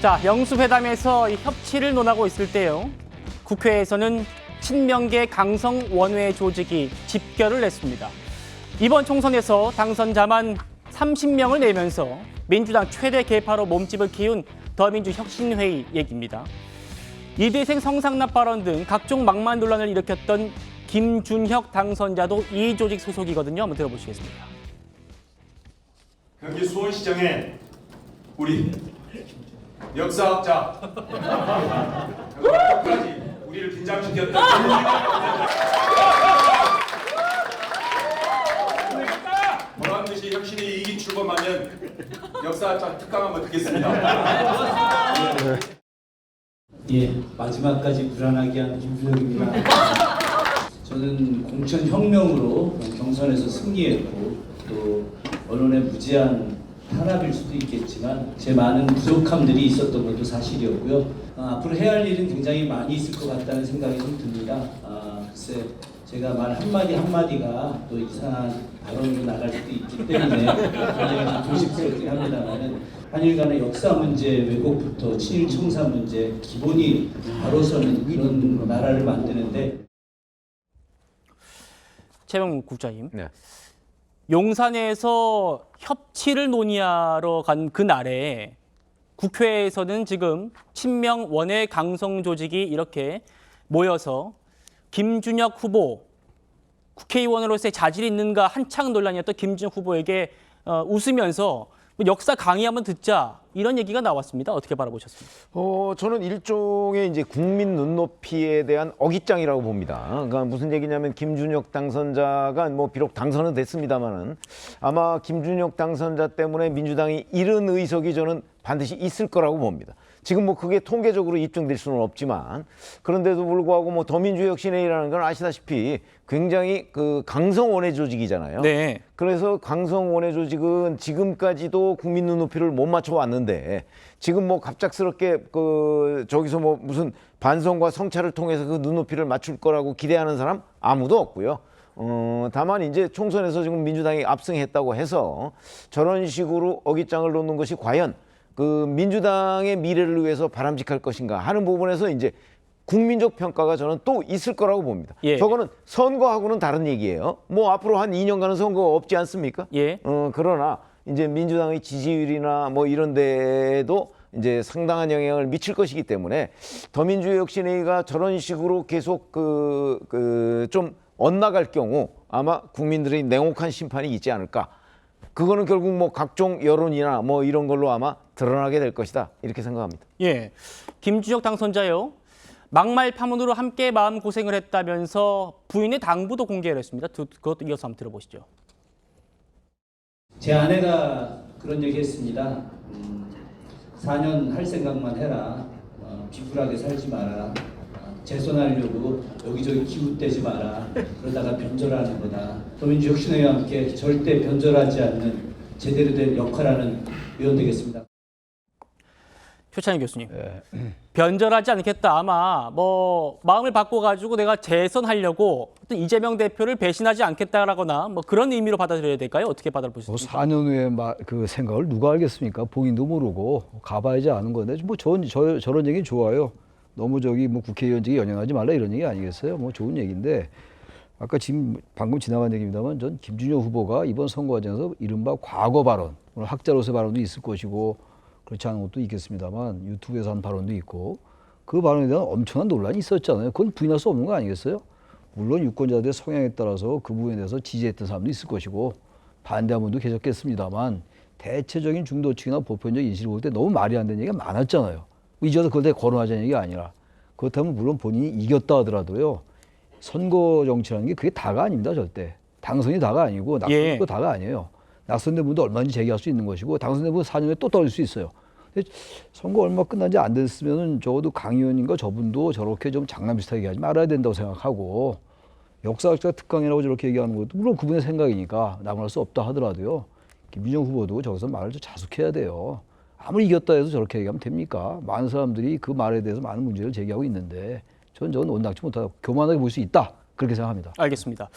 자, 영수회담에서 이 협치를 논하고 있을 때요. 국회에서는 친명계 강성 원외 조직이 집결을 했습니다. 이번 총선에서 당선자만 30명을 내면서 민주당 최대 계파로 몸집을 키운 더민주혁신회의 얘기입니다. 이대생 성상납 발언 등 각종 막말 논란을 일으켰던 김준혁 당선자도 이 조직 소속이거든요. 한번 들어보시겠습니다. 경기 수원시장에 우리 역사학자 끝까지 우리를 긴장시켰던 보란 듯이 혁신이 이기 출범하면 역사학자 특강 한번 듣겠습니다. 예, 마지막까지 불안하게 한 김준혁입니다. 저는 공천혁명으로 경선에서 승리했고 또 언론의 무지한 탄압일 수도 있겠지만 제 많은 부족함들이 있었던 것도 사실이었고요. 앞으로 해야 할 일은 굉장히 많이 있을 것 같다는 생각이 좀 듭니다. 글쎄 제가 말 한마디 한마디가 또 이상한 발언으로 나갈 수도 있기 때문에 굉장히 좀 조심스럽긴 합니다만은 한일 간의 역사 문제, 왜곡부터 친일 청사 문제, 기본이 바로 서는 이런 나라를 만드는데. 최병욱 국장님. 네. 용산에서 협치를 논의하러 간 그날에 국회에서는 지금 친명 원외 강성 조직이 이렇게 모여서 김준혁 후보 국회의원으로서의 자질이 있는가 한창 논란이었던 김준혁 후보에게 웃으면서 역사 강의 한번 듣자 이런 얘기가 나왔습니다. 어떻게 바라보셨습니까? 저는 일종의 이제 국민 눈높이에 대한 어깃장이라고 봅니다. 그러니까 무슨 얘기냐면 김준혁 당선자가 뭐 비록 당선은 됐습니다만은 아마 김준혁 당선자 때문에 민주당이 잃은 의석이 저는 반드시 있을 거라고 봅니다. 지금 뭐 그게 통계적으로 입증될 수는 없지만 그런데도 불구하고 뭐 더민주혁신회의라는 건 아시다시피 굉장히 그 강성 원외 조직이잖아요. 네. 그래서 강성 원외 조직은 지금까지도 국민 눈높이를 못 맞춰 왔는데 지금 뭐 갑작스럽게 그 저기서 뭐 무슨 반성과 성찰을 통해서 그 눈높이를 맞출 거라고 기대하는 사람 아무도 없고요. 다만 이제 총선에서 지금 민주당이 압승했다고 해서 저런 식으로 어깃장을 놓는 것이 과연 그 민주당의 미래를 위해서 바람직할 것인가 하는 부분에서 이제 국민적 평가가 저는 또 있을 거라고 봅니다. 예. 저거는 선거하고는 다른 얘기예요. 뭐 앞으로 한 2년간은 선거 없지 않습니까? 예. 그러나 이제 민주당의 지지율이나 뭐 이런 데에도 이제 상당한 영향을 미칠 것이기 때문에 더민주혁신회의가 저런 식으로 계속 좀 엇나갈 경우 아마 국민들의 냉혹한 심판이 있지 않을까. 그거는 결국 뭐 각종 여론이나 뭐 이런 걸로 아마 드러나게 될 것이다. 이렇게 생각합니다. 예. 김준혁 당선자요. 막말 파문으로 함께 마음고생을 했다면서 부인의 당부도 공개를 했습니다. 그것도 이어서 한번 들어보시죠. 제 아내가 그런 얘기 했습니다. 4년 할 생각만 해라. 비굴하게 살지 마라. 재선하려고 여기저기 기웃대지 마라. 그러다가 변절하는 거다. 더민주혁신회의와 함께 절대 변절하지 않는 제대로 된 역할하는 의원 되겠습니다. 표창희 교수님. 변절하지 않겠다. 아마 뭐 마음을 바꿔가지고 내가 재선하려고 어떤 이재명 대표를 배신하지 않겠다라거나 뭐 그런 의미로 받아들여야 될까요? 어떻게 받아보셨습니까? 4년 후에 그 생각을 누가 알겠습니까? 본인도 모르고 가봐야지 아는 건데 뭐 저런 얘기 좋아요. 너무 뭐 국회의원직에 연연하지 말라 이런 얘기 아니겠어요? 뭐 좋은 얘기인데 아까 지금 방금 지나간 얘기입니다만 전 김준혁 후보가 이번 선거 과정에서 이른바 과거 발언, 오늘 학자로서의 발언도 있을 것이고 그렇지 않은 것도 있겠습니다만 유튜브에서 한 발언도 있고 그 발언에 대한 엄청난 논란이 있었잖아요. 그건 부인할 수 없는 거 아니겠어요? 물론 유권자들의 성향에 따라서 그 부분에 대해서 지지했던 사람도 있을 것이고 반대한 분도 계셨겠습니다만 대체적인 중도층이나 보편적 인식을 볼 때 너무 말이 안 되는 얘기가 많았잖아요. 잊어서 그걸 다 거론하자는 얘기가 아니라 그렇다면 물론 본인이 이겼다 하더라도요. 선거 정치라는 게 그게 다가 아닙니다. 절대. 당선이 다가 아니고 낙선이 또 다가 아니에요. 낙선된 분도 얼마든지 제기할 수 있는 것이고 당선된 분은 4년에 또 떨어질 수 있어요. 근데 선거 얼마 끝난 지 안 됐으면 적어도 강 의원인가 저분도 저렇게 좀 장난 비슷하게 얘기하지 말아야 된다고 생각하고 역사학자 특강이라고 저렇게 얘기하는 것도 물론 그분의 생각이니까 남을 할 수 없다 하더라도요. 김준영 후보도 저기서 말을 좀 자숙해야 돼요. 아무리 이겼다 해서 저렇게 얘기하면 됩니까? 많은 사람들이 그 말에 대해서 많은 문제를 제기하고 있는데 저는 온당치 못하다 교만하게 볼 수 있다. 그렇게 생각합니다. 알겠습니다.